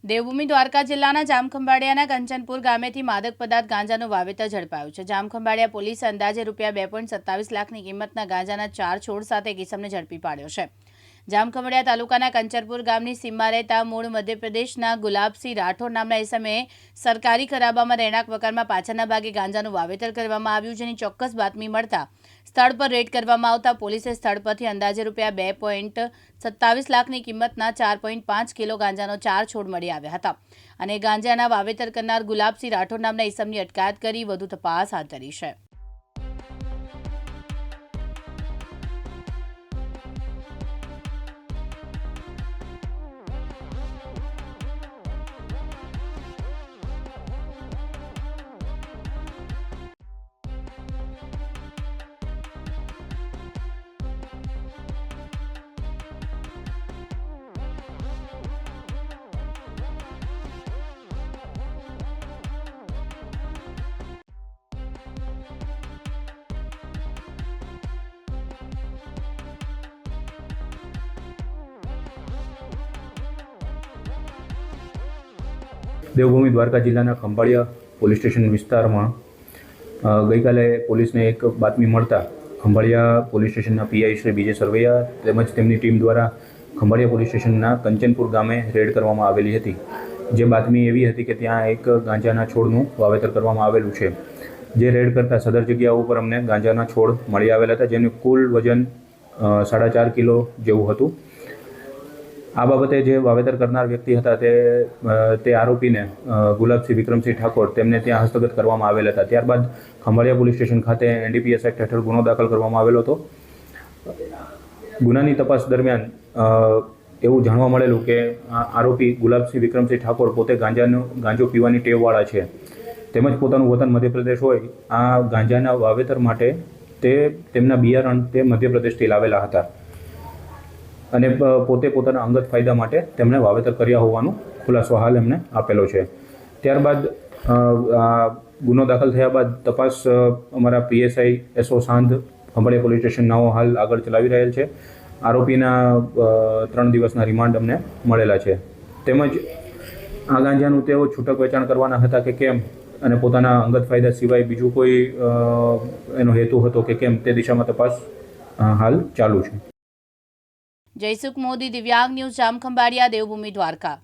દેવભૂમિ દ્વારકા જિલ્લાના જામખંભાળિયાના કંચનપુર ગામેથી માદક પદાર્થ ગાંજાનું વાવેતર ઝડપાયું છે। જામખંભાળિયા પોલીસે અંદાજે ₹2.27 લાખની કિંમતના ગાંજાના 4 છોડ સાથે એક ઇસમને ઝડપી પાડ્યો છે। જામખંભાળિયા તાલુકાના કંચનપુર ગામની સીમમાં રહેતા મૂળ મધ્યપ્રદેશના ગુલાબસિંહ રાઠોડ નામના ઇસમે સરકારી ખરાબામાં રહેણાંક મકાનમાં પાછળના ભાગે ગાંજાનું વાવેતર કરવામાં આવ્યું, જેની ચોક્કસ બાતમી મળતા સ્થળ પર રેડ કરવામાં આવતા પોલીસે સ્થળ પરથી અંદાજે ₹2.27 લાખની કિંમતના 4.5 કિલો ગાંજાનો 4 છોડ મળી આવ્યા હતા અને ગાંજાના વાવેતર કરનાર ગુલાબસિંહ રાઠોડ નામના ઇસમની અટકાયત કરી વધુ તપાસ હાથ ધરી છે। દેવભૂમિ દ્વારકા જિલ્લાના ખંભાળિયા પોલીસ સ્ટેશન વિસ્તારમાં ગઈકાલે પોલીસને એક બાતમી મળતા ખંભાળિયા પોલીસ સ્ટેશનના પીઆઈ શ્રી બીજે સરવૈયા તેમજ તેમની ટીમ દ્વારા ખંભાળિયા પોલીસ સ્ટેશનના કંચનપુર ગામે રેડ કરવામાં આવેલી હતી। જે બાતમી એવી હતી કે ત્યાં એક ગાંજાના છોડનું વાવેતર કરવામાં આવેલું છે। જે રેડ કરતાં સદર જગ્યા ઉપર અમને ગાંજાના છોડ મળી આવેલા હતા, જેનું કુલ વજન 4.5 કિલો જેવું હતું। આ બાબતે જે વાવેતર કરનાર વ્યક્તિ હતા તે આરોપીને ગુલાબસિંહ વિક્રમસિંહ ઠાકોર તેમને ત્યાં હસ્તગત કરવામાં આવેલા હતા। ત્યારબાદ ખંભાળિયા પોલીસ સ્ટેશન ખાતે NDPS એક્ટ હેઠળ ગુનો દાખલ કરવામાં આવેલો હતો। ગુનાની તપાસ દરમિયાન એવું જાણવા મળેલું કે આરોપી ગુલાબસિંહ વિક્રમસિંહ ઠાકોર પોતે ગાંજો પીવાની ટેવવાળા છે, તેમજ પોતાનું વતન મધ્યપ્રદેશ હોય આ ગાંજાના વાવેતર માટે તેમના બિયારણ તે મધ્યપ્રદેશથી લાવેલા હતા અને પોતે પોતાના અંગત ફાયદા માટે તેમણે વાવેતર કર્યા હોવાનો ખુલાસો હાલ એમને આપેલો છે। ત્યારબાદ ગુનો દાખલ થયા બાદ તપાસ અમારા PSI SO સાંધ ખંભાળિયા પોલીસ સ્ટેશન નવો હાલ આગળ ચલાવી રહેલ છે। આરોપીના 3 દિવસના રિમાન્ડ અમને મળેલા છે। તેમજ આ ગાંજાનું તેઓ છૂટક વેચાણ કરવાના હતા કે કેમ અને પોતાના અંગત ફાયદા સિવાય બીજું કોઈ એનો હેતુ હતો કે કેમ તે દિશામાં તપાસ હાલ ચાલુ છે। જયસુખ મોદી, દિવ્યાંગ ન્યૂઝ, જામખંભાળિયા, દેવભૂમિ દ્વારકા।